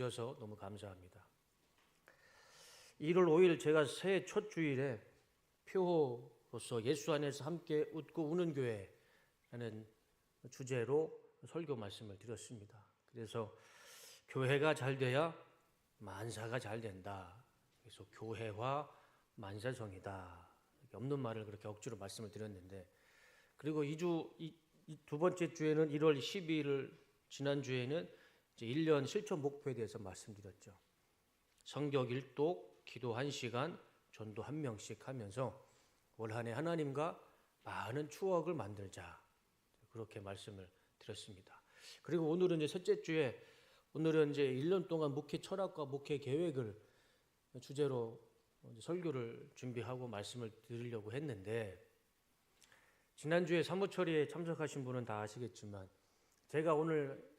주셔서 너무 감사합니다. 1월 5일 제가 새해 첫 주일에 표호로서 예수 안에서 함께 웃고 우는 교회라는 주제로 설교 말씀을 드렸습니다. 그래서 교회가 잘 돼야 만사가 잘 된다. 그래서 교회화 만사성이다. 없는 말을 그렇게 억지로 말씀을 드렸는데, 그리고 두 번째 주에는 1월 12일 지난주에는 이제 1년 실천 목표에 대해서 말씀드렸죠. 성경 1독, 기도 1시간, 전도 1명씩 하면서 올 한 해 하나님과 많은 추억을 만들자. 그렇게 말씀을 드렸습니다. 그리고 오늘은 이제 셋째 주에 오늘은 이제 1년 동안 목회 철학과 목회 계획을 주제로 설교를 준비하고 말씀을 드리려고 했는데, 지난주에 사무처리에 참석하신 분은 다 아시겠지만 제가 오늘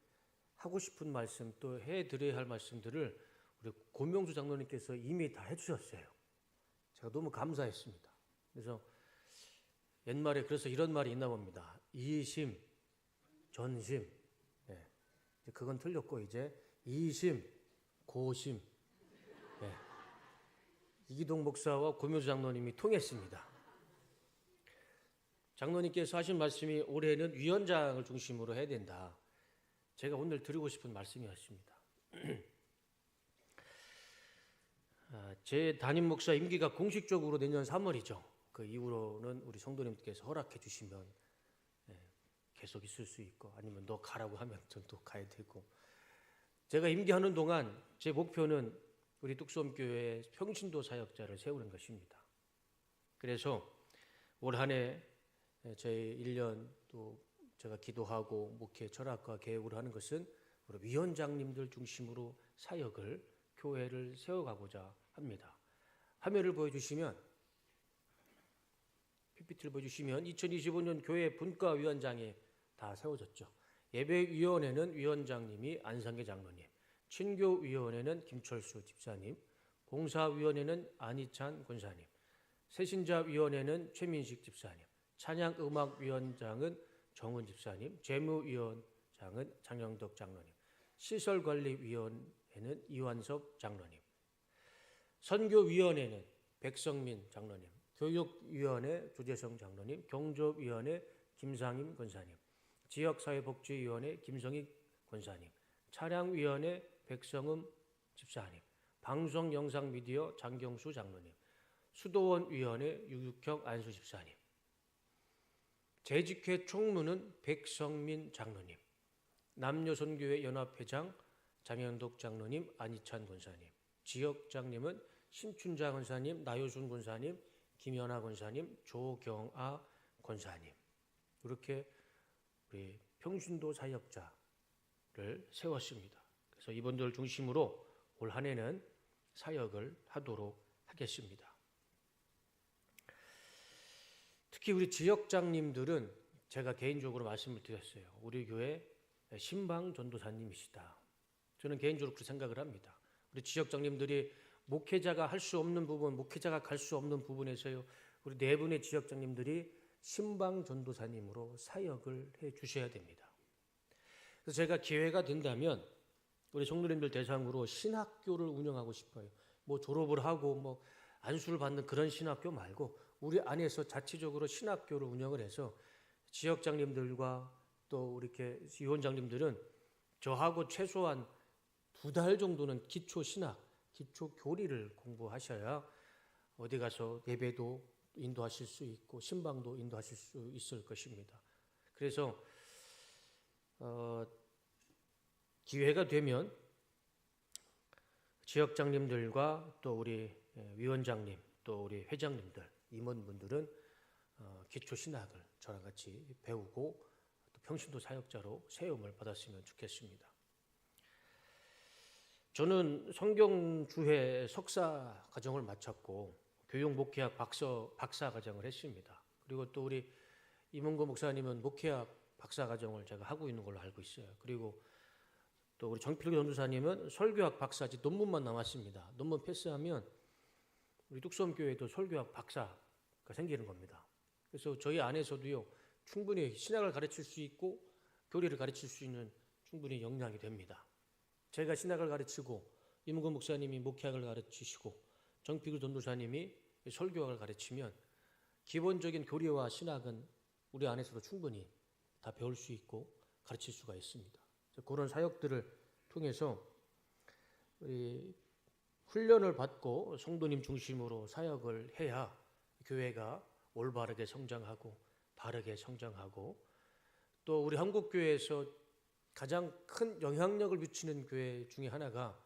하고 싶은 말씀 또 해드려야 할 말씀들을 우리 고명수 장로님께서 이미 다 해주셨어요. 제가 너무 감사했습니다. 그래서 옛말에 그래서 이런 말이 있나 봅니다. 이심, 전심. 네. 그건 틀렸고 이제 이심, 고심. 네. 이기동 목사와 고명수 장로님이 통했습니다. 장로님께서 하신 말씀이 올해는 위원장을 중심으로 해야 된다. 제가 오늘 드리고 싶은 말씀이었습니다. 제 담임 목사 임기가 공식적으로 내년 3월이죠. 그 이후로는 우리 성도님께서 허락해 주시면 계속 있을 수 있고, 아니면 너 가라고 하면 전 또 가야 되고, 제가 임기하는 동안 제 목표는 우리 뚝섬교회에 평신도 사역자를 세우는 것입니다. 그래서 올 한 해 제 1년 또 제가 기도하고 목회 철학과 계획을 하는 것은 우리 위원장님들 중심으로 사역을, 교회를 세워가고자 합니다. 화면을 보여주시면, PPT를 보여주시면 2025년 교회 분과위원장이 다 세워졌죠. 예배위원회는 위원장님이 안상계 장로님, 친교위원회는 김철수 집사님, 봉사위원회는 안희찬 권사님, 새신자위원회는 최민식 집사님, 찬양음악위원장은 정은 집사님, 재무위원장은 장영덕 장로님, 시설관리위원회는 이완섭 장로님, 선교위원회는 백성민 장로님, 교육위원회 조재성 장로님, 경조위원회 김상임 권사님, 지역사회복지위원회 김성희 권사님, 차량위원회 백성음 집사님, 방송영상미디어 장경수 장로님, 수도원위원회 유육형 안수 집사님, 재직회 총무는 백성민 장로님, 남녀선교회 연합회장 장현덕 장로님, 안희찬 권사님, 지역장님은 신춘자 권사님, 나효순 권사님, 김연아 권사님, 조경아 권사님. 이렇게 우리 평신도 사역자를 세웠습니다. 그래서 이분들 중심으로 올 한 해는 사역을 하도록 하겠습니다. 특히 우리 지역장님들은 제가 개인적으로 말씀을 드렸어요. 우리 교회 신방 전도사님이시다. 저는 개인적으로 그렇게 생각을 합니다. 우리 지역장님들이 목회자가 할 수 없는 부분, 목회자가 갈 수 없는 부분에서요, 우리 네 분의 지역장님들이 신방 전도사님으로 사역을 해 주셔야 됩니다. 그래서 제가 기회가 된다면 우리 성도님들 대상으로 신학교를 운영하고 싶어요. 뭐 졸업을 하고 뭐 안수를 받는 그런 신학교 말고 우리 안에서 자체적으로 신학교를 운영을 해서 지역장님들과 또 이렇게 위원장님들은 저하고 최소한 2달 정도는 기초 신학, 기초 교리를 공부하셔야 어디 가서 예배도 인도하실 수 있고 신방도 인도하실 수 있을 것입니다. 그래서 기회가 되면 지역장님들과 또 우리 위원장님, 또 우리 회장님들, 임원분들은 기초 신학을 저랑 같이 배우고 또 평신도 사역자로 세움을 받았으면 좋겠습니다. 저는 성경주회 석사 과정을 마쳤고 교육목회학 박사 과정을 했습니다. 그리고 또 우리 이문고 목사님은 목회학 박사 과정을 제가 하고 있는 걸로 알고 있어요. 그리고 또 우리 정필구 전도사님은 설교학 박사지 논문만 남았습니다. 논문 패스하면 우리 뚝섬교회도 설교학 박사가 생기는 겁니다. 그래서 저희 안에서도요, 충분히 신학을 가르칠 수 있고 교리를 가르칠 수 있는 충분히 역량이 됩니다. 제가 신학을 가르치고 임은권 목사님이 목회학을 가르치시고 정필규 전도사님이 설교학을 가르치면 기본적인 교리와 신학은 우리 안에서도 충분히 다 배울 수 있고 가르칠 수가 있습니다. 그런 사역들을 통해서 우리 훈련을 받고 성도님 중심으로 사역을 해야 교회가 올바르게 성장하고 바르게 성장하고 또 우리 한국교회에서 가장 큰 영향력을 미치는 교회 중에 하나가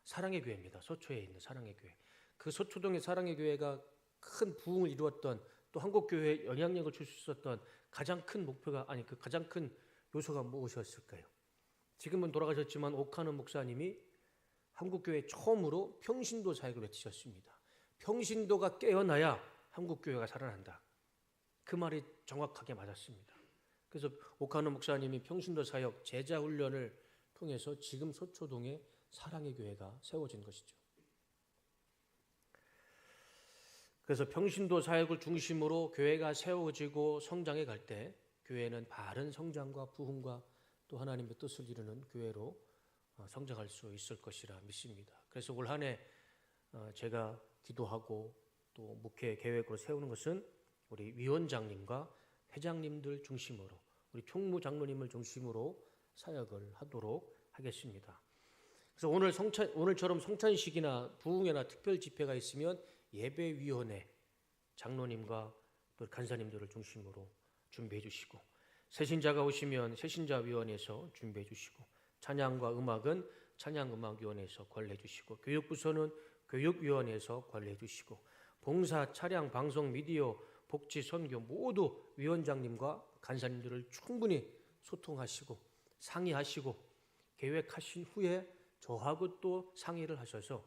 사랑의 교회입니다. 소초에 있는 사랑의 교회. 그 소초동의 사랑의 교회가 큰 부흥을 이루었던 또 한국교회에 영향력을 줄 수 있었던 가장 큰 목표가 그 가장 큰 요소가 무엇이었을까요? 지금은 돌아가셨지만 오카노 목사님이 한국교회 처음으로 평신도 사역을 외치셨습니다. 평신도가 깨어나야 한국교회가 살아난다. 그 말이 정확하게 맞았습니다. 그래서 오카노 목사님이 평신도 사역 제자 훈련을 통해서 지금 소초동에 사랑의 교회가 세워진 것이죠. 그래서 평신도 사역을 중심으로 교회가 세워지고 성장해 갈 때 교회는 바른 성장과 부흥과 또 하나님의 뜻을 이루는 교회로 성장할 수 있을 것이라 믿습니다. 그래서 올 한 해 제가 기도하고 또 목회 계획으로 세우는 것은 우리 위원장님과 회장님들 중심으로 우리 총무장로님을 중심으로 사역을 하도록 하겠습니다. 그래서 오늘처럼 성찬식이나 부흥회나 특별 집회가 있으면 예배위원회 장로님과 또 간사님들을 중심으로 준비해 주시고 새신자가 오시면 새신자위원회에서 준비해 주시고 찬양과 음악은 찬양음악위원회에서 관리해 주시고 교육부서는 교육위원회에서 관리해 주시고 봉사, 차량, 방송, 미디어, 복지, 선교 모두 위원장님과 간사님들을 충분히 소통하시고 상의하시고 계획하신 후에 저하고 또 상의를 하셔서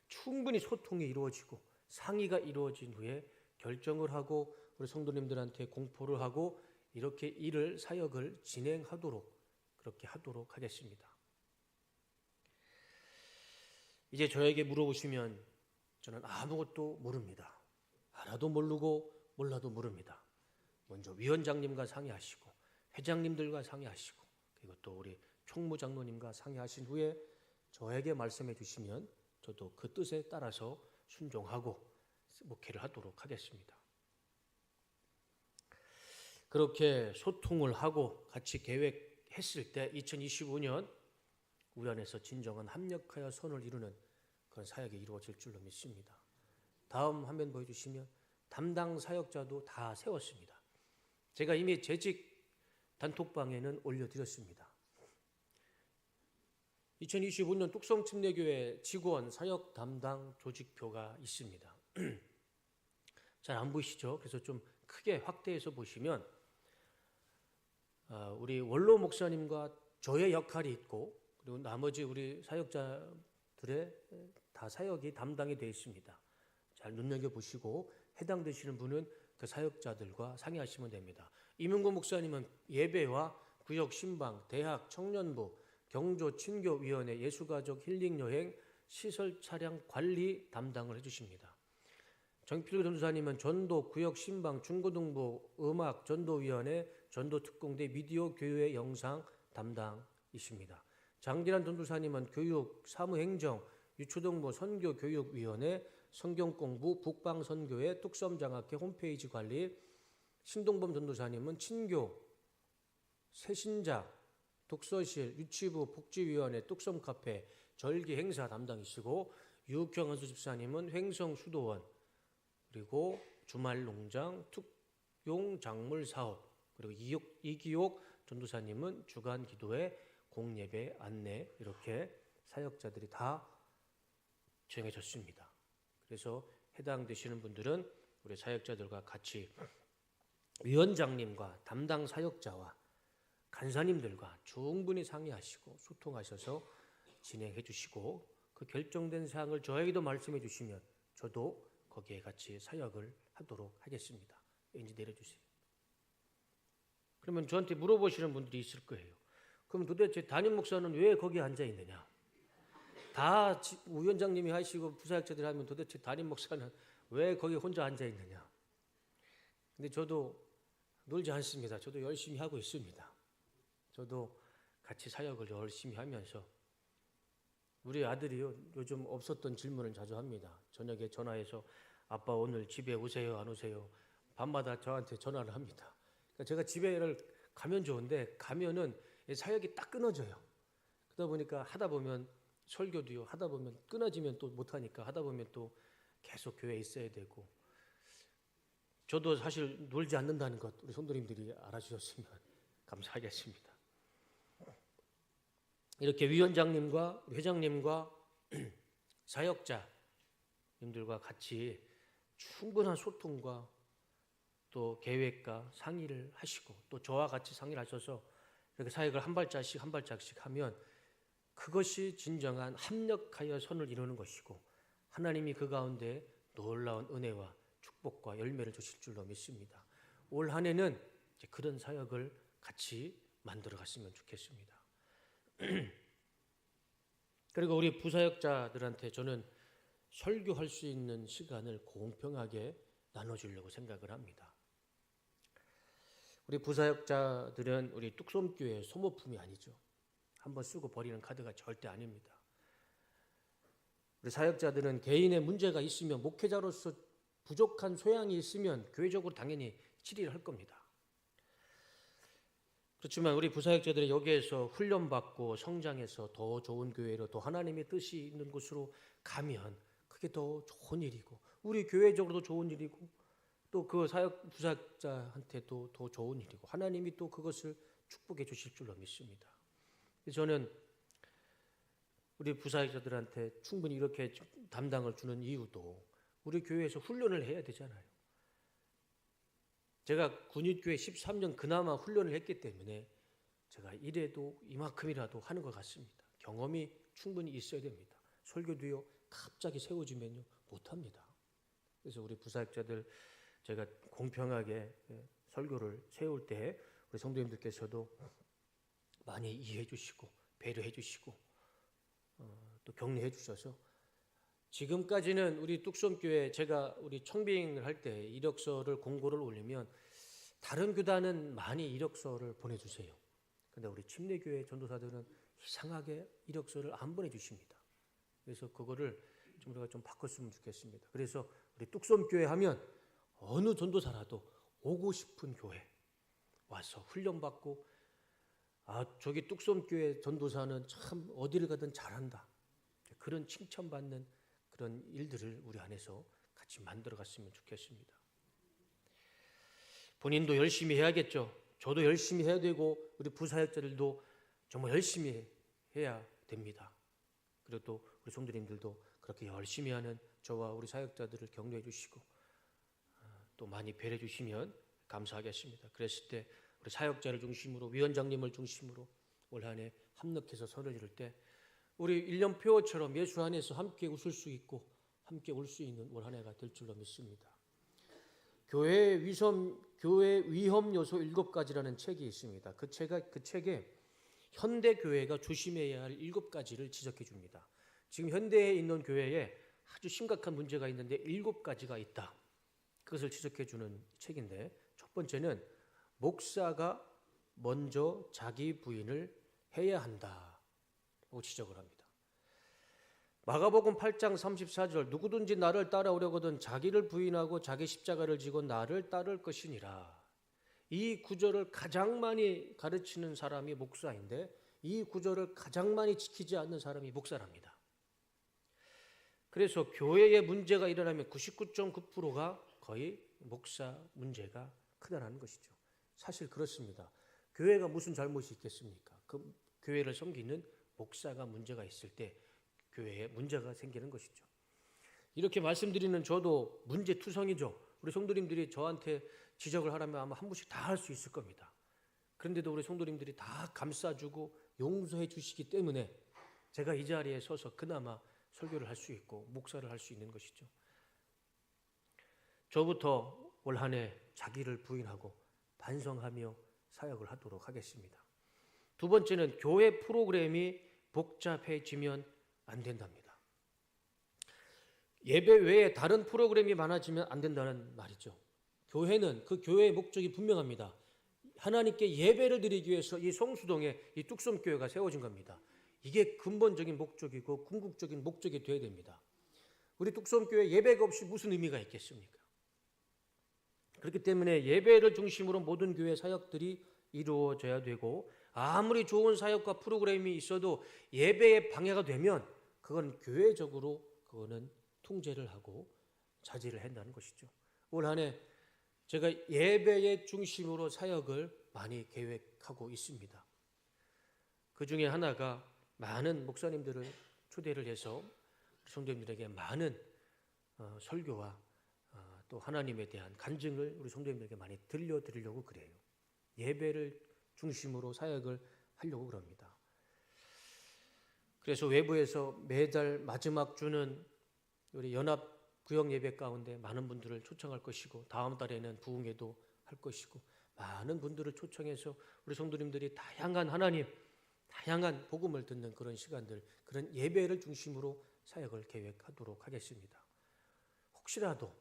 충분히 소통이 이루어지고 상의가 이루어진 후에 결정을 하고 우리 성도님들한테 공포를 하고 이렇게 사역을 진행하도록 그렇게 하도록 하겠습니다. 이제 저에게 물어보시면 저는 아무것도 모릅니다. 알아도 모르고 몰라도 모릅니다. 먼저 위원장님과 상의하시고 회장님들과 상의하시고 그리고 또 우리 총무장로님과 상의하신 후에 저에게 말씀해 주시면 저도 그 뜻에 따라서 순종하고 목회를 하도록 하겠습니다. 그렇게 소통을 하고 같이 계획했을 때 2025년 우리 안에서 진정한 합력하여 선을 이루는 그런 사역이 이루어질 줄로 믿습니다. 다음 화면 보여주시면 담당 사역자도 다 세웠습니다. 제가 이미 재직 단톡방에는 올려드렸습니다. 2025년 뚝성침례교회 직원 사역 담당 조직표가 있습니다. 잘 안 보이시죠? 그래서 좀 크게 확대해서 보시면 우리 원로 목사님과 저의 역할이 있고 그리고 나머지 우리 사역자들의 다 사역이 담당이 되어 있습니다. 잘 눈여겨보시고 해당되시는 분은 그 사역자들과 상의하시면 됩니다. 임은권 목사님은 예배와 구역 신방, 대학, 청년부, 경조, 친교위원회, 예수가족, 힐링여행, 시설 차량 관리 담당을 해주십니다. 정필규 전도사님은 전도, 구역 신방, 중고등부, 음악, 전도위원회, 전도특공대, 미디어, 교회, 영상 담당이십니다. 장진환 전도사님은 교육, 사무행정, 유초등부, 선교교육위원회, 성경공부, 북방선교회, 뚝섬장학회 홈페이지 관리, 신동범 전도사님은 친교, 새신자, 독서실, 유치부, 복지위원회, 뚝섬카페, 절기행사 담당이시고 유경환 집사님은 횡성수도원, 그리고 주말농장, 특용작물사업, 그리고 이기옥 전도사님은 주간기도회, 공예배, 안내 이렇게 사역자들이 다 정해졌습니다. 그래서 해당되시는 분들은 우리 사역자들과 같이 위원장님과 담당 사역자와 간사님들과 충분히 상의하시고 소통하셔서 진행해 주시고 그 결정된 사항을 저에게도 말씀해 주시면 저도 거기에 같이 사역을 하도록 하겠습니다. 왠지 내려주세요. 그러면 저한테 물어보시는 분들이 있을 거예요. 그럼 도대체 담임 목사는 왜 거기 앉아 있느냐? 다 위원장님이 하시고 부사역자들이 하면 도대체 담임 목사는 왜 거기 혼자 앉아 있느냐? 근데 저도 놀지 않습니다. 저도 열심히 하고 있습니다. 저도 같이 사역을 열심히 하면서 우리 아들이요, 요즘 없었던 질문을 자주 합니다. 저녁에 전화해서 아빠 오늘 집에 오세요, 안 오세요? 밤마다 저한테 전화를 합니다. 그러니까 제가 집에를 가면 좋은데 가면은 사역이 딱 끊어져요. 그러다 보니까 하다 보면 설교도요, 하다 보면 끊어지면 또 못하니까 하다 보면 또 계속 교회에 있어야 되고, 저도 사실 놀지 않는다는 것 우리 성도님들이 알아주셨으면 감사하겠습니다. 이렇게 위원장님과 회장님과 사역자님들과 같이 충분한 소통과 또 계획과 상의를 하시고 또 저와 같이 상의를 하셔서 이렇게 사역을 한 발짝씩 한 발짝씩 하면 그것이 진정한 합력하여 선을 이루는 것이고 하나님이 그 가운데 놀라운 은혜와 축복과 열매를 주실 줄로 믿습니다. 올 한 해는 이제 그런 사역을 같이 만들어 갔으면 좋겠습니다. 그리고 우리 부사역자들한테 저는 설교할 수 있는 시간을 공평하게 나눠주려고 생각을 합니다. 우리 부사역자들은 우리 뚝섬교회 소모품이 아니죠. 한번 쓰고 버리는 카드가 절대 아닙니다. 우리 사역자들은 개인의 문제가 있으면 목회자로서 부족한 소양이 있으면 교회적으로 당연히 질의를 할 겁니다. 그렇지만 우리 부사역자들이 여기에서 훈련받고 성장해서 더 좋은 교회로 더 하나님의 뜻이 있는 곳으로 가면 그게 더 좋은 일이고 우리 교회적으로도 좋은 일이고 또 그 부사역자한테도 더 좋은 일이고 하나님이 또 그것을 축복해 주실 줄로 믿습니다. 저는 우리 부사역자들한테 충분히 이렇게 담당을 주는 이유도 우리 교회에서 훈련을 해야 되잖아요. 제가 군인교회 13년 그나마 훈련을 했기 때문에 제가 이래도 이만큼이라도 하는 것 같습니다. 경험이 충분히 있어야 됩니다. 설교도요 갑자기 세워지면요 못합니다. 그래서 우리 부사역자들 제가 공평하게 설교를 세울 때 우리 성도님들께서도 많이 이해해 주시고 배려해 주시고 또 격려해 주셔서 지금까지는 우리 뚝섬교회 제가 우리 청빙을 할 때 이력서를 공고를 올리면 다른 교단은 많이 이력서를 보내주세요. 그런데 우리 침례교회 전도사들은 이상하게 이력서를 안 보내주십니다. 그래서 그거를 좀 우리가 좀 바꿨으면 좋겠습니다. 그래서 우리 뚝섬교회 하면 어느 전도사라도 오고 싶은 교회 와서 훈련받고 저기 뚝섬교회 전도사는 참 어디를 가든 잘한다. 그런 칭찬받는 그런 일들을 우리 안에서 같이 만들어 갔으면 좋겠습니다. 본인도 열심히 해야겠죠. 저도 열심히 해야 되고 우리 부사역자들도 정말 열심히 해야 됩니다. 그리고 또 우리 성도님들도 그렇게 열심히 하는 저와 우리 사역자들을 격려해 주시고 또 많이 배려해 주시면 감사하겠습니다. 그랬을 때 우리 사역자를 중심으로 위원장님을 중심으로 올 한 해 합력해서 선을 이룰 때 우리 일년표처럼 예수 안에서 함께 웃을 수 있고 함께 올 수 있는 올 한 해가 될 줄로 믿습니다. 교회 위험 요소 7가지라는 책이 있습니다. 그 책에 현대 교회가 조심해야 할 7가지를 지적해 줍니다. 지금 현대에 있는 교회에 아주 심각한 문제가 있는데 7가지가 있다. 그것을 지적해 주는 책인데 첫 번째는 목사가 먼저 자기 부인을 해야 한다고 지적을 합니다. 마가복음 8장 34절 누구든지 나를 따라오려거든 자기를 부인하고 자기 십자가를 지고 나를 따를 것이니라. 이 구절을 가장 많이 가르치는 사람이 목사인데 이 구절을 가장 많이 지키지 않는 사람이 목사랍니다. 그래서 교회에 문제가 일어나면 99.9%가 거의 목사 문제가 크다는 것이죠. 사실 그렇습니다. 교회가 무슨 잘못이 있겠습니까? 그 교회를 섬기는 목사가 문제가 있을 때 교회에 문제가 생기는 것이죠. 이렇게 말씀드리는 저도 문제투성이죠. 우리 성도님들이 저한테 지적을 하라면 아마 한 분씩 다 할 수 있을 겁니다. 그런데도 우리 성도님들이 다 감싸주고 용서해 주시기 때문에 제가 이 자리에 서서 그나마 설교를 할 수 있고 목사를 할 수 있는 것이죠. 저부터 올 한 해 자기를 부인하고 반성하며 사역을 하도록 하겠습니다. 두 번째는 교회 프로그램이 복잡해지면 안 된답니다. 예배 외에 다른 프로그램이 많아지면 안 된다는 말이죠. 교회는 그 교회의 목적이 분명합니다. 하나님께 예배를 드리기 위해서 이 성수동에 이 뚝섬교회가 세워진 겁니다. 이게 근본적인 목적이고 궁극적인 목적이 되어야 됩니다. 우리 뚝섬교회 예배가 없이 무슨 의미가 있겠습니까? 그렇기 때문에 예배를 중심으로 모든 교회 사역들이 이루어져야 되고, 아무리 좋은 사역과 프로그램이 있어도 예배에 방해가 되면 그건 교회적으로 그거는 통제를 하고 자제를 한다는 것이죠. 올 한 해 제가 예배의 중심으로 사역을 많이 계획하고 있습니다. 그 중에 하나가 많은 목사님들을 초대를 해서 성도님들에게 많은 설교와 또 하나님에 대한 간증을 우리 성도님들에게 많이 들려드리려고 그래요. 예배를 중심으로 사역을 하려고 그럽니다. 그래서 외부에서 매달 마지막 주는 우리 연합 구역 예배 가운데 많은 분들을 초청할 것이고, 다음 달에는 부흥회도 할 것이고, 많은 분들을 초청해서 우리 성도님들이 다양한 하나님, 다양한 복음을 듣는 그런 시간들, 그런 예배를 중심으로 사역을 계획하도록 하겠습니다. 혹시라도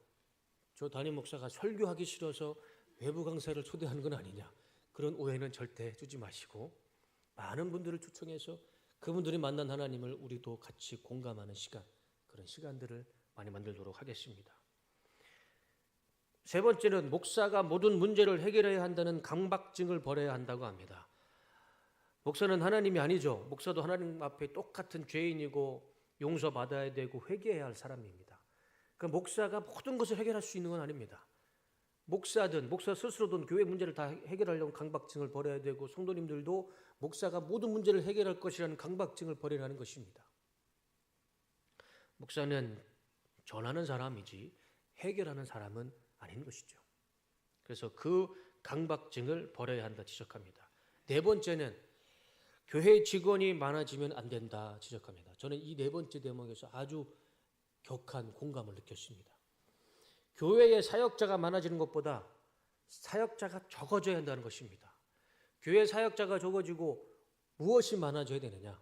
저 담임 목사가 설교하기 싫어서 외부 강사를 초대하는 건 아니냐, 그런 오해는 절대 주지 마시고, 많은 분들을 초청해서 그분들이 만난 하나님을 우리도 같이 공감하는 시간, 그런 시간들을 많이 만들도록 하겠습니다. 세 번째는 목사가 모든 문제를 해결해야 한다는 강박증을 버려야 한다고 합니다. 목사는 하나님이 아니죠. 목사도 하나님 앞에 똑같은 죄인이고 용서받아야 되고 회개해야 할 사람입니다. 그 목사가 모든 것을 해결할 수 있는 건 아닙니다. 목사든 목사 스스로든 교회 문제를 다 해결하려면 강박증을 버려야 되고, 성도님들도 목사가 모든 문제를 해결할 것이라는 강박증을 버리라는 것입니다. 목사는 전하는 사람이지 해결하는 사람은 아닌 것이죠. 그래서 그 강박증을 버려야 한다 지적합니다. 네 번째는 교회 직원이 많아지면 안 된다 지적합니다. 저는 이 네 번째 대목에서 아주 격한 공감을 느꼈습니다. 교회에 사역자가 많아지는 것보다 사역자가 적어져야 한다는 것입니다. 교회 사역자가 적어지고 무엇이 많아져야 되느냐?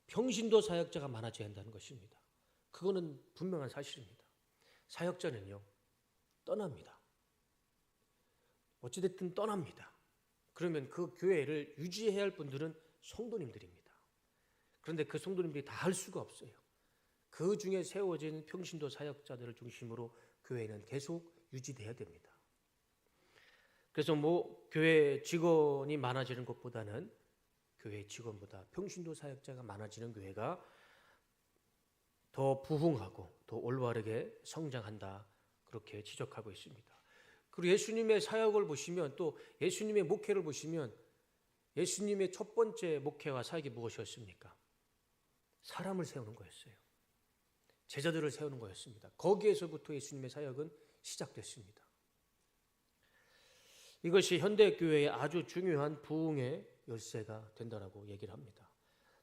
평신도 사역자가 많아져야 한다는 것입니다. 그거는 분명한 사실입니다. 사역자는요, 떠납니다. 어찌됐든 떠납니다. 그러면 그 교회를 유지해야 할 분들은 성도님들입니다. 그런데 그 성도님들이 다 할 수가 없어요. 그 중에 세워진 평신도 사역자들을 중심으로 교회는 계속 유지돼야 됩니다. 그래서 교회 직원이 많아지는 것보다는 교회 직원보다 평신도 사역자가 많아지는 교회가 더 부흥하고 더 올바르게 성장한다, 그렇게 지적하고 있습니다. 그리고 예수님의 사역을 보시면, 또 예수님의 목회를 보시면, 예수님의 첫 번째 목회와 사역이 무엇이었습니까? 사람을 세우는 거였어요. 제자들을 세우는 거였습니다. 거기에서부터 예수님의 사역은 시작됐습니다. 이것이 현대교회의 아주 중요한 부흥의 열쇠가 된다라고 얘기를 합니다.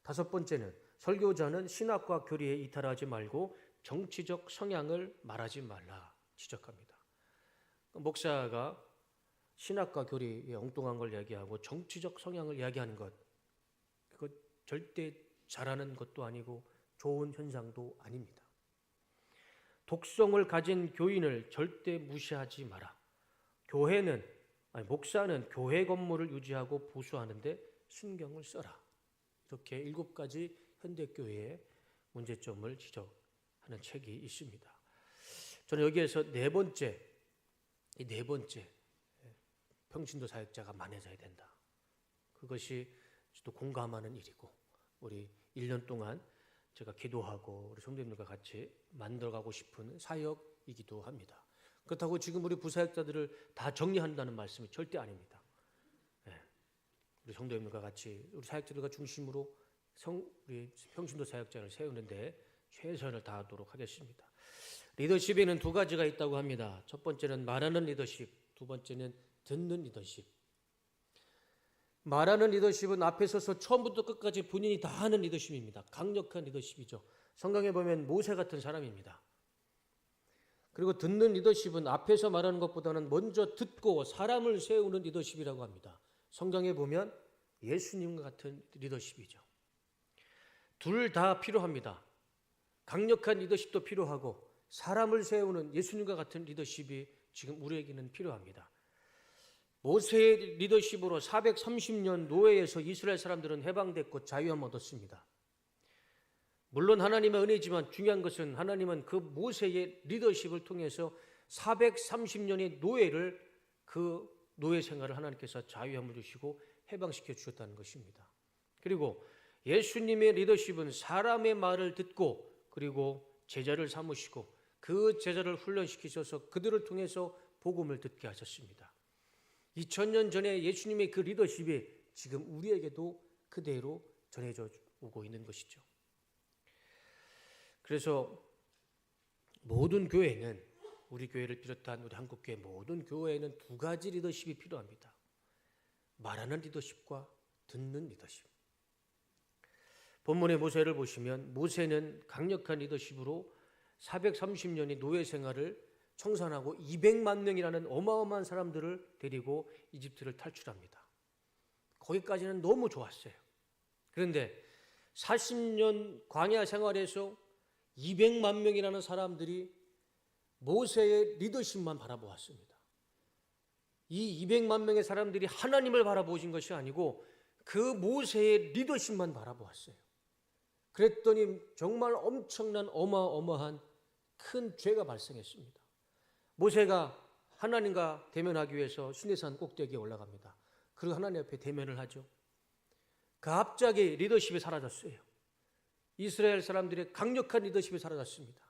다섯 번째는 설교자는 신학과 교리에 이탈하지 말고 정치적 성향을 말하지 말라 지적합니다. 목사가 신학과 교리에 엉뚱한 걸 이야기하고 정치적 성향을 이야기하는 것, 그거 절대 잘하는 것도 아니고 좋은 현상도 아닙니다. 독성을 가진 교인을 절대 무시하지 마라. 목사는 교회 건물을 유지하고 보수하는데 순경을 써라. 이렇게 7가지 현대교회의 문제점을 지적하는 책이 있습니다. 저는 여기에서 네 번째 평신도 사역자가 많아져야 된다. 그것이 또 공감하는 일이고, 우리 1년 동안 제가 기도하고 우리 성도님들과 같이 만들어가고 싶은 사역이기도 합니다. 그렇다고 지금 우리 부사역자들을 다 정리한다는 말씀이 절대 아닙니다. 우리 성도님들과 같이 우리 사역자들과 중심으로 우리 평신도 사역자를 세우는데 최선을 다하도록 하겠습니다. 리더십에는 2가지가 있다고 합니다. 첫 번째는 말하는 리더십, 두 번째는 듣는 리더십. 말하는 리더십은 앞에 서서 처음부터 끝까지 본인이 다 하는 리더십입니다. 강력한 리더십이죠. 성경에 보면 모세 같은 사람입니다. 그리고 듣는 리더십은 앞에서 말하는 것보다는 먼저 듣고 사람을 세우는 리더십이라고 합니다. 성경에 보면 예수님과 같은 리더십이죠. 둘 다 필요합니다. 강력한 리더십도 필요하고 사람을 세우는 예수님과 같은 리더십이 지금 우리에게는 필요합니다. 모세의 리더십으로 430년 노예에서 이스라엘 사람들은 해방됐고 자유함 얻었습니다. 물론 하나님의 은혜지만 중요한 것은 하나님은 그 모세의 리더십을 통해서 430년의 노예를 그 노예 생활을 하나님께서 자유함을 주시고 해방시켜 주셨다는 것입니다. 그리고 예수님의 리더십은 사람의 말을 듣고 그리고 제자를 삼으시고 그 제자를 훈련시키셔서 그들을 통해서 복음을 듣게 하셨습니다. 2000년 전에 예수님의 그 리더십이 지금 우리에게도 그대로 전해져 오고 있는 것이죠. 그래서 모든 교회는, 우리 교회를 비롯한 우리 한국교회 모든 교회에는 두 가지 리더십이 필요합니다. 말하는 리더십과 듣는 리더십. 본문의 모세를 보시면 모세는 강력한 리더십으로 430년의 노예 생활을 청산하고 200만 명이라는 어마어마한 사람들을 데리고 이집트를 탈출합니다. 거기까지는 너무 좋았어요. 그런데 40년 광야 생활에서 200만 명이라는 사람들이 모세의 리더십만 바라보았습니다. 이 200만 명의 사람들이 하나님을 바라보신 것이 아니고 그 모세의 리더십만 바라보았어요. 그랬더니 정말 엄청난 어마어마한 큰 죄가 발생했습니다. 모세가 하나님과 대면하기 위해서 시내산 꼭대기에 올라갑니다. 그리고 하나님 앞에 대면을 하죠. 갑자기 리더십이 사라졌어요. 이스라엘 사람들의 강력한 리더십이 사라졌습니다.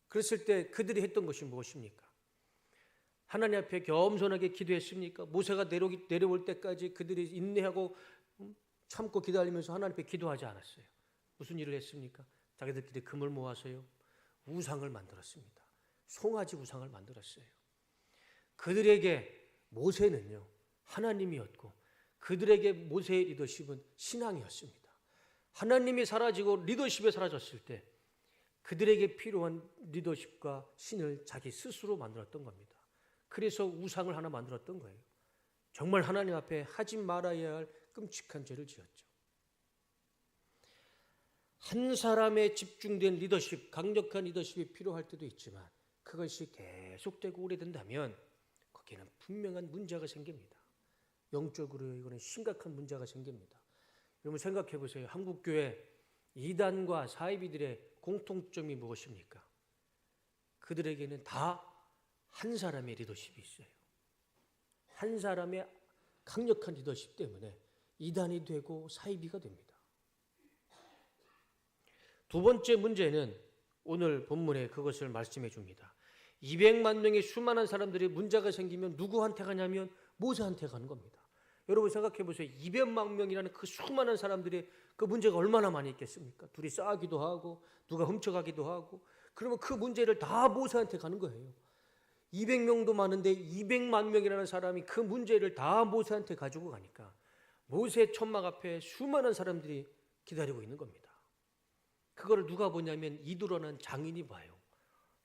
그랬을 때 그들이 했던 것이 무엇입니까? 하나님 앞에 겸손하게 기도했습니까? 모세가 내려올 때까지 그들이 인내하고 참고 기다리면서 하나님 앞에 기도하지 않았어요. 무슨 일을 했습니까? 자기들끼리 금을 모아서요, 우상을 만들었습니다. 송아지 우상을 만들었어요. 그들에게 모세는요, 하나님이었고 그들에게 모세의 리더십은 신앙이었습니다. 하나님이 사라지고 리더십이 사라졌을 때 그들에게 필요한 리더십과 신을 자기 스스로 만들었던 겁니다. 그래서 우상을 하나 만들었던 거예요. 정말 하나님 앞에 하지 말아야 할 끔찍한 죄를 지었죠. 한 사람의 집중된 리더십, 강력한 리더십이 필요할 때도 있지만 그것이 계속되고 오래된다면 거기에는 분명한 문제가 생깁니다. 영적으로 이거는 심각한 문제가 생깁니다. 여러분 생각해 보세요. 한국교회 이단과 사이비들의 공통점이 무엇입니까? 그들에게는 다 한 사람의 리더십이 있어요. 한 사람의 강력한 리더십 때문에 이단이 되고 사이비가 됩니다. 두 번째 문제는 오늘 본문에 그것을 말씀해 줍니다. 200만 명의 수많은 사람들이 문제가 생기면 누구한테 가냐면 모세한테 가는 겁니다. 여러분 생각해 보세요. 200만 명이라는 그 수많은 사람들이 그 문제가 얼마나 많이 있겠습니까? 둘이 싸우기도 하고 누가 훔쳐가기도 하고, 그러면 그 문제를 다 모세한테 가는 거예요. 200명도 많은데 200만 명이라는 사람이 그 문제를 다 모세한테 가지고 가니까 모세 천막 앞에 수많은 사람들이 기다리고 있는 겁니다. 그거를 누가 보냐면 이두로는 장인이 봐요.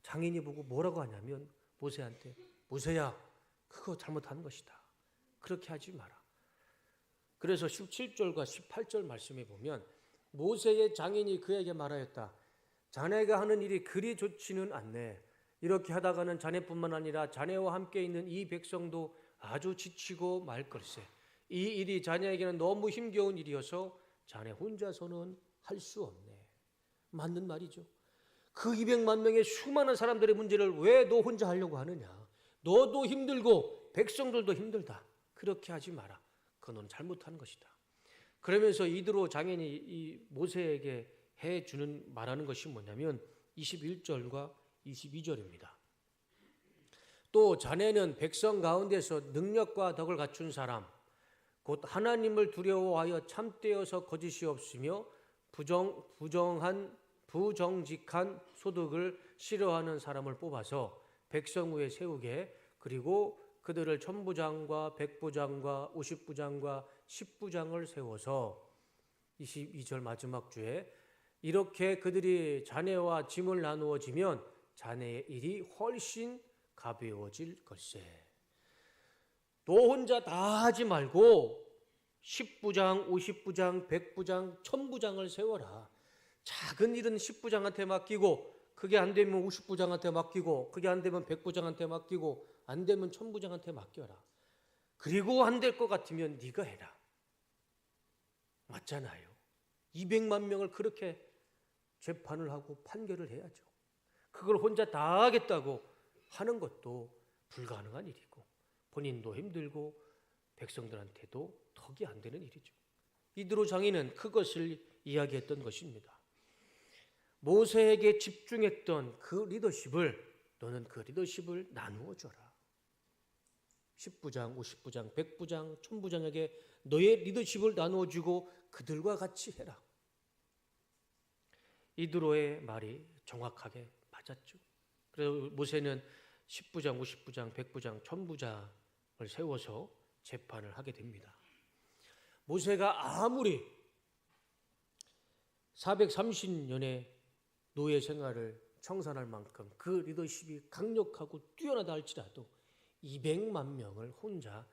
장인이 보고 뭐라고 하냐면 모세한테, 모세야 그거 잘못한 것이다. 그렇게 하지 마라. 그래서 17절과 18절 말씀에 보면 모세의 장인이 그에게 말하였다. 자네가 하는 일이 그리 좋지는 않네. 이렇게 하다가는 자네뿐만 아니라 자네와 함께 있는 이 백성도 아주 지치고 말 걸세. 이 일이 자네에게는 너무 힘겨운 일이어서 자네 혼자서는 할 수 없네. 맞는 말이죠. 그 200만 명의 수많은 사람들의 문제를 왜 너 혼자 하려고 하느냐. 너도 힘들고 백성들도 힘들다. 그렇게 하지 마라. 그건 잘못한 것이다. 그러면서 이드로 장인이 이 모세에게 해주는 말하는 것이 뭐냐면 21절과 22절입니다. 또 자네는 백성 가운데서 능력과 덕을 갖춘 사람, 곧 하나님을 두려워하여 참되어서 거짓이 없으며 부정직한 소득을 싫어하는 사람을 뽑아서 백성 위에 세우게, 그리고 그들을 천부장과 백부장과 50부장과 10부장을 세워서 22절 마지막 주에 이렇게 그들이 자네와 짐을 나누어지면 자네의 일이 훨씬 가벼워질 것세. 너 혼자 다 하지 말고 10부장, 50부장, 100부장, 1000부장을 세워라. 작은 일은 10부장한테 맡기고, 그게 안 되면 50부장한테 맡기고, 그게 안 되면 100부장한테 맡기고, 안 되면 1000부장한테 맡겨라. 그리고 안 될 것 같으면 네가 해라. 맞잖아요. 200만 명을 그렇게 재판을 하고 판결을 해야죠. 그걸 혼자 다 하겠다고 하는 것도 불가능한 일이고 본인도 힘들고 백성들한테도 덕이 안 되는 일이죠. 이드로 장인은 그것을 이야기했던 것입니다. 모세에게 집중했던 그 리더십을 너는 그 리더십을 나누어 줘라. 10부장, 50부장, 100부장, 1000부장에게 너의 리더십을 나누어 주고 그들과 같이 해라. 이드로의 말이 정확하게 맞았죠. 그래서 모세는 10부장, 50부장, 100부장, 1000부장을 세워서 재판을 하게 됩니다. 모세가 아무리 430년의 노예 생활을 청산할 만큼 그 리더십이 강력하고 뛰어나다 할지라도 200만 명을 혼자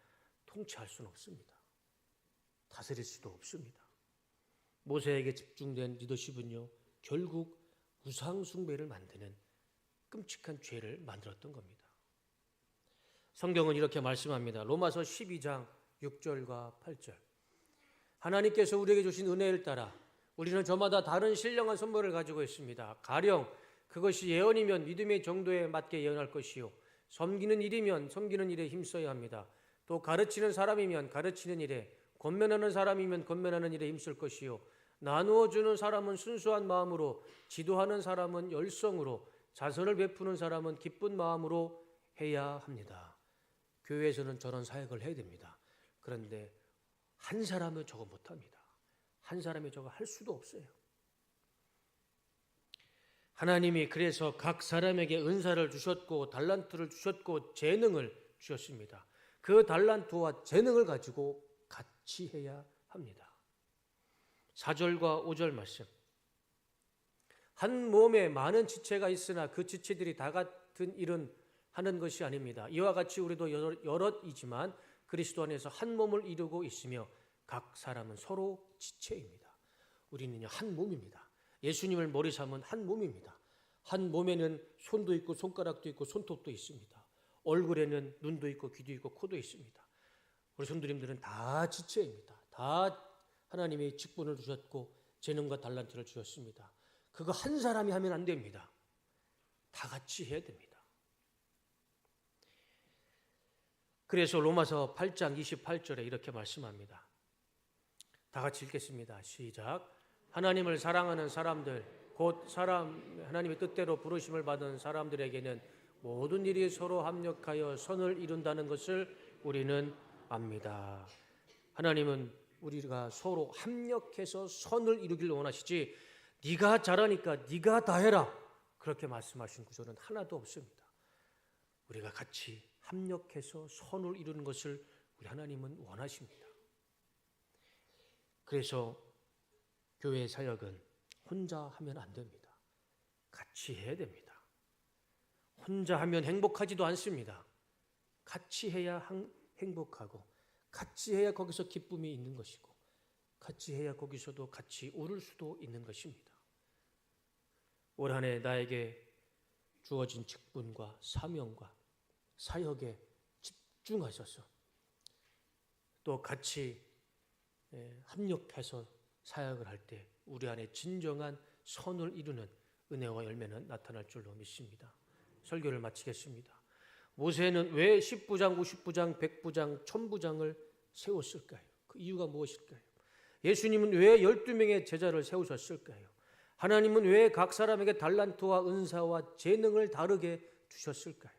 통치할 수는 없습니다. 다스릴 수도 없습니다. 모세에게 집중된 리더십은요, 결국 우상 숭배를 만드는 끔찍한 죄를 만들었던 겁니다. 성경은 이렇게 말씀합니다. 로마서 12장 6절과 8절. 하나님께서 우리에게 주신 은혜를 따라 우리는 저마다 다른 신령한 선물을 가지고 있습니다. 가령 그것이 예언이면 믿음의 정도에 맞게 예언할 것이요, 섬기는 일이면 섬기는 일에 힘써야 합니다. 또 가르치는 사람이면 가르치는 일에, 권면하는 사람이면 권면하는 일에 힘쓸 것이요, 나누어 주는 사람은 순수한 마음으로, 지도하는 사람은 열성으로, 자선을 베푸는 사람은 기쁜 마음으로 해야 합니다. 교회에서는 저런 사역을 해야 됩니다. 그런데 한 사람은 저거 못합니다. 한 사람이 저거 할 수도 없어요. 하나님이 그래서 각 사람에게 은사를 주셨고 달란트를 주셨고 재능을 주셨습니다. 그 달란트와 재능을 가지고 같이 해야 합니다. 4절과 5절 말씀. 한 몸에 많은 지체가 있으나 그 지체들이 다 같은 일은 하는 것이 아닙니다. 이와 같이 우리도 여럿이지만 그리스도 안에서 한 몸을 이루고 있으며 각 사람은 서로 지체입니다. 우리는요, 한 몸입니다. 예수님을 머리 삼은 한 몸입니다. 한 몸에는 손도 있고 손가락도 있고 손톱도 있습니다. 얼굴에는 눈도 있고 귀도 있고 코도 있습니다. 우리 성도님들은 다 지체입니다. 다 하나님이 직분을 주셨고 재능과 달란트를 주셨습니다. 그거 한 사람이 하면 안 됩니다. 다 같이 해야 됩니다. 그래서 로마서 8장 28절에 이렇게 말씀합니다. 다 같이 읽겠습니다. 시작. 하나님을 사랑하는 사람들, 곧 하나님의 뜻대로 부르심을 받은 사람들에게는 모든 일이 서로 합력하여 선을 이룬다는 것을 우리는 압니다. 하나님은 우리가 서로 합력해서 선을 이루길 원하시지 네가 잘하니까 네가 다 해라 그렇게 말씀하신 구절은 하나도 없습니다. 우리가 같이 합력해서 선을 이루는 것을 우리 하나님은 원하십니다. 그래서 교회의 사역은 혼자 하면 안 됩니다. 같이 해야 됩니다. 혼자 하면 행복하지도 않습니다. 같이 해야 행복하고 같이 해야 거기서 기쁨이 있는 것이고 같이 해야 거기서도 같이 오를 수도 있는 것입니다. 올 한 해 나에게 주어진 직분과 사명과 사역에 집중하셔서 또 같이 합력해서 사역을 할 때 우리 안에 진정한 선을 이루는 은혜와 열매는 나타날 줄로 믿습니다. 설교를 마치겠습니다. 모세는 왜 10부장, 50부장, 100부장, 1000부장을 세웠을까요? 그 이유가 무엇일까요? 예수님은 왜 12명의 제자를 세우셨을까요? 하나님은 왜 각 사람에게 달란트와 은사와 재능을 다르게 주셨을까요?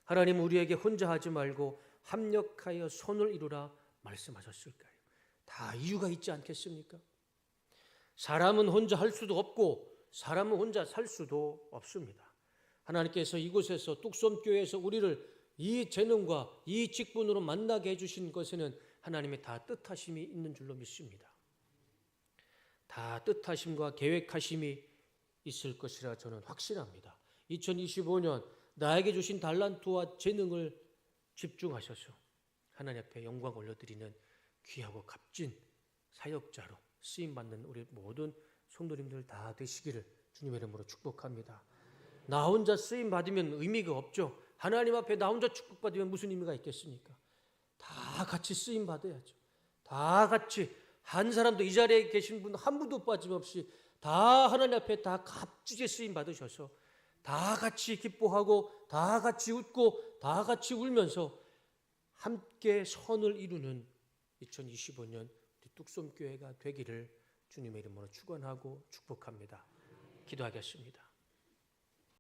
하나님은 우리에게 혼자 하지 말고 합력하여 선을 이루라 말씀하셨을까요? 다 이유가 있지 않겠습니까? 사람은 혼자 할 수도 없고 사람은 혼자 살 수도 없습니다. 하나님께서 이곳에서 뚝섬교회에서 우리를 이 재능과 이 직분으로 만나게 해주신 것에는 하나님의 다 뜻하심이 있는 줄로 믿습니다. 다 뜻하심과 계획하심이 있을 것이라 저는 확신합니다. 2025년 나에게 주신 달란트와 재능을 집중하셔서 하나님 앞에 영광 올려드리는 귀하고 값진 사역자로 쓰임받는 우리 모든 성도님들 다 되시기를 주님의 이름으로 축복합니다. 나 혼자 쓰임받으면 의미가 없죠. 하나님 앞에 나 혼자 축복받으면 무슨 의미가 있겠습니까? 다 같이 쓰임받아야죠. 다 같이 한 사람도 이 자리에 계신 분 한 분도 빠짐없이 다 하나님 앞에 다 갑주제 쓰임 받으셔서 다 같이 기뻐하고 다 같이 웃고 다 같이 울면서 함께 선을 이루는 2025년 우리 뚝섬교회가 되기를 주님의 이름으로 축원하고 축복합니다. 기도하겠습니다.